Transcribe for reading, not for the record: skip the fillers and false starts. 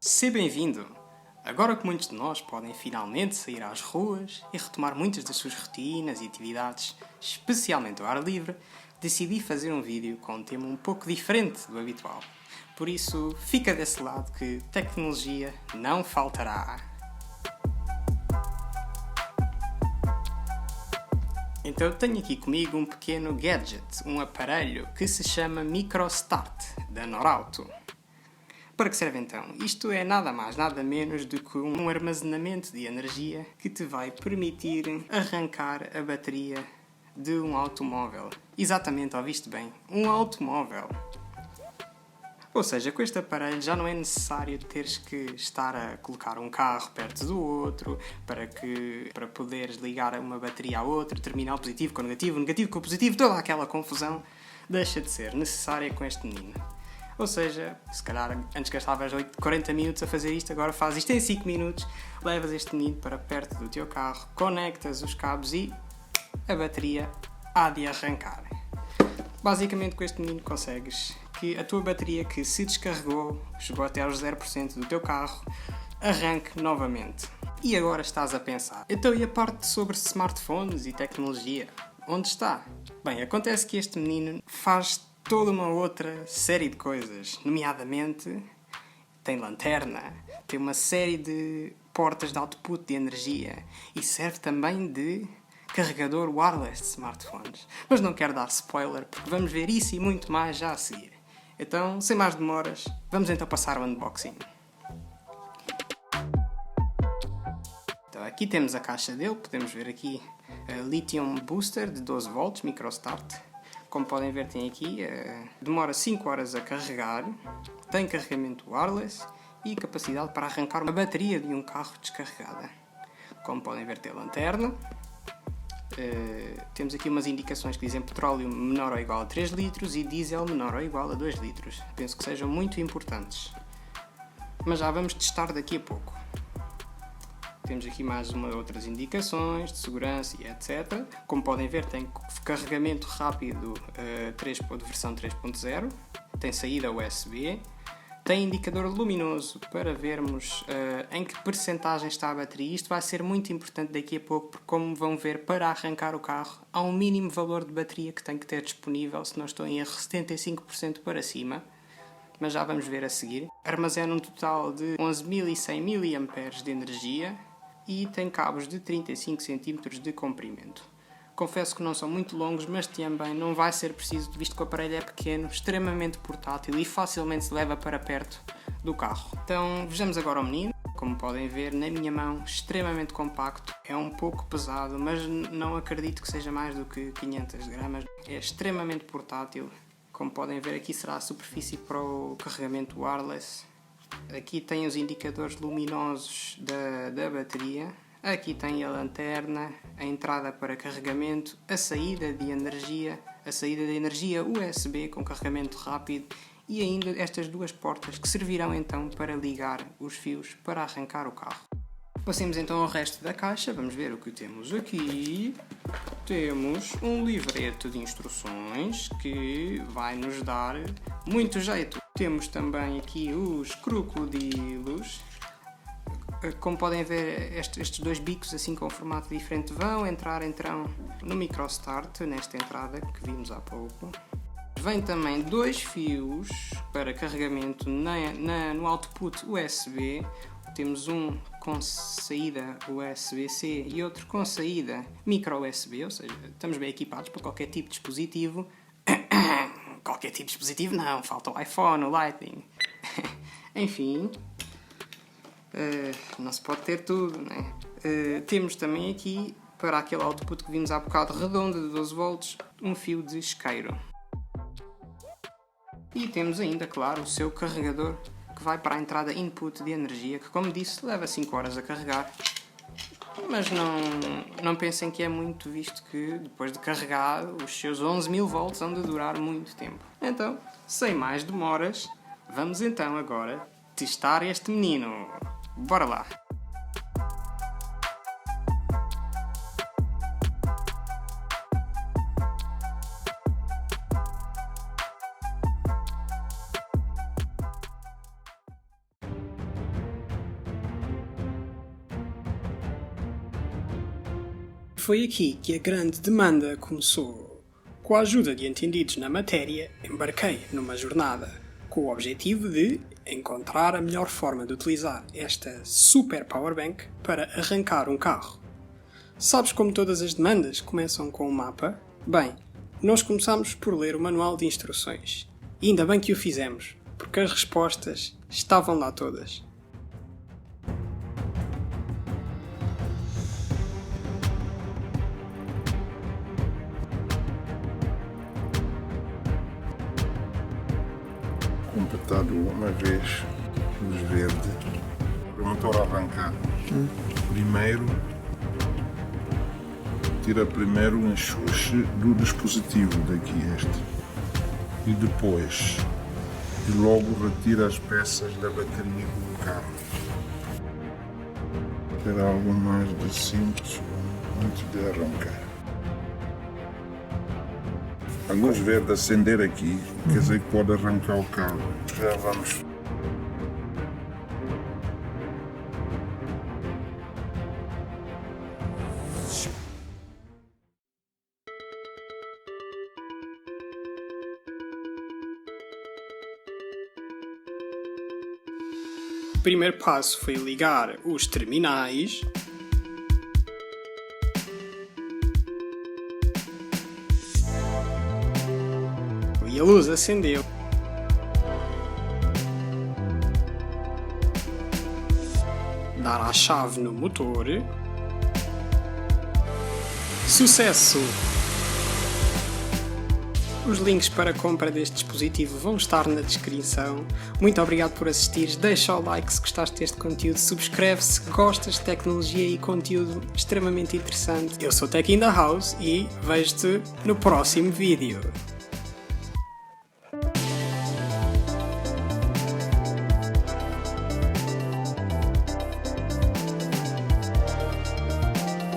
Seja bem-vindo! Agora que muitos de nós podem finalmente sair às ruas e retomar muitas das suas rotinas e atividades, especialmente ao ar livre, decidi fazer um vídeo com um tema um pouco diferente do habitual. Por isso, fica desse lado que tecnologia não faltará. Então eu tenho aqui comigo um pequeno gadget, um aparelho que se chama MicroStart, da Norauto. Para que serve então? Isto é nada mais, nada menos do que um armazenamento de energia que te vai permitir arrancar a bateria de um automóvel. Exatamente, ouviste bem, um automóvel. Ou seja, com este aparelho já não é necessário teres que estar a colocar um carro perto do outro para poderes ligar uma bateria a outro, terminal positivo com negativo, negativo com positivo, toda aquela confusão deixa de ser necessária com este menino. Ou seja, se calhar antes gastavas 40 minutos a fazer isto, agora fazes isto em 5 minutos, levas este menino para perto do teu carro, conectas os cabos e a bateria há de arrancar. Basicamente com este menino consegues que a tua bateria que se descarregou, chegou até aos 0% do teu carro, arranque novamente. E agora estás a pensar, então e a parte sobre smartphones e tecnologia? Onde está? Bem, acontece que este menino faz toda uma outra série de coisas, nomeadamente tem lanterna, tem uma série de portas de output de energia e serve também de carregador wireless de smartphones. Mas não quero dar spoiler porque vamos ver isso e muito mais já a seguir. Então, sem mais demoras, vamos então passar o unboxing. Então, aqui temos a caixa dele, podemos ver aqui a Lithium Booster de 12 volts, MicroStart. Como podem ver, tem aqui, demora 5 horas a carregar, tem carregamento wireless e capacidade para arrancar uma bateria de um carro descarregada. Como podem ver, tem lanterna. Temos aqui umas indicações que dizem petróleo menor ou igual a 3 litros e diesel menor ou igual a 2 litros. Penso que sejam muito importantes. Mas já vamos testar daqui a pouco. Temos aqui mais outras indicações de segurança e etc. Como podem ver, tem carregamento rápido de versão 3.0, tem saída USB, tem indicador luminoso para vermos em que percentagem está a bateria. Isto vai ser muito importante daqui a pouco, porque como vão ver, para arrancar o carro há um mínimo valor de bateria que tem que ter disponível, se não estou em erro, 75% para cima. Mas já vamos ver a seguir. Armazena um total de 11.100 mAh de energia e tem cabos de 35 cm de comprimento. Confesso que não são muito longos, mas também não vai ser preciso, visto que o aparelho é pequeno, extremamente portátil e facilmente se leva para perto do carro. Então vejamos agora o menino. Como podem ver na minha mão, extremamente compacto, é um pouco pesado, mas não acredito que seja mais do que 500 gramas. É extremamente portátil. Como podem ver, aqui será a superfície para o carregamento wireless. Aqui tem os indicadores luminosos da bateria. Aqui tem a lanterna, a entrada para carregamento, a saída de energia USB com carregamento rápido e ainda estas duas portas que servirão então para ligar os fios para arrancar o carro. Passemos então ao resto da caixa, vamos ver o que temos aqui. Temos um livreto de instruções que vai nos dar muito jeito. Temos também aqui os crocodilos. Como podem ver, estes dois bicos assim com um formato diferente vão entrar então no MicroStart, nesta entrada que vimos há pouco. Vem também dois fios para carregamento no output USB. Temos um com saída USB-C e outro com saída micro USB, ou seja, estamos bem equipados para qualquer tipo de dispositivo. Qualquer tipo de dispositivo não, falta o iPhone, o Lightning. Enfim, não se pode ter tudo, né? Temos também aqui, para aquele output que vimos há bocado, redondo de 12 volts, um fio de isqueiro. E temos ainda, claro, o seu carregador que vai para a entrada input de energia, que como disse leva 5 horas a carregar. Mas não pensem que é muito, visto que depois de carregar os seus 11.000 volts hão de durar muito tempo. Então, sem mais demoras, vamos então agora testar este menino. Bora lá! foi aqui que a grande demanda começou. Com a ajuda de entendidos na matéria, embarquei numa jornada com o objetivo de encontrar a melhor forma de utilizar esta super powerbank para arrancar um carro. Sabes como todas as demandas começam com um mapa? Bem, nós começamos por ler o manual de instruções. E ainda bem que o fizemos, porque as respostas estavam lá todas. Completado uma vez, luz verde, o motor arrancar. Primeiro, tira primeiro o enxuxe do dispositivo, daqui este, e depois, e logo retira as peças da bateria do carro. Ter algo mais de simples antes de arrancar. A luz verde acender aqui, quer dizer que pode arrancar o carro. Já vamos. O primeiro passo foi ligar os terminais. E a luz acendeu. Dar a chave no motor. Sucesso! Os links para a compra deste dispositivo vão estar na descrição. Muito obrigado por assistires. Deixa o like se gostaste deste conteúdo. Subscreve se gostas de tecnologia e conteúdo extremamente interessante. Eu sou Tech in the House e vejo-te no próximo vídeo.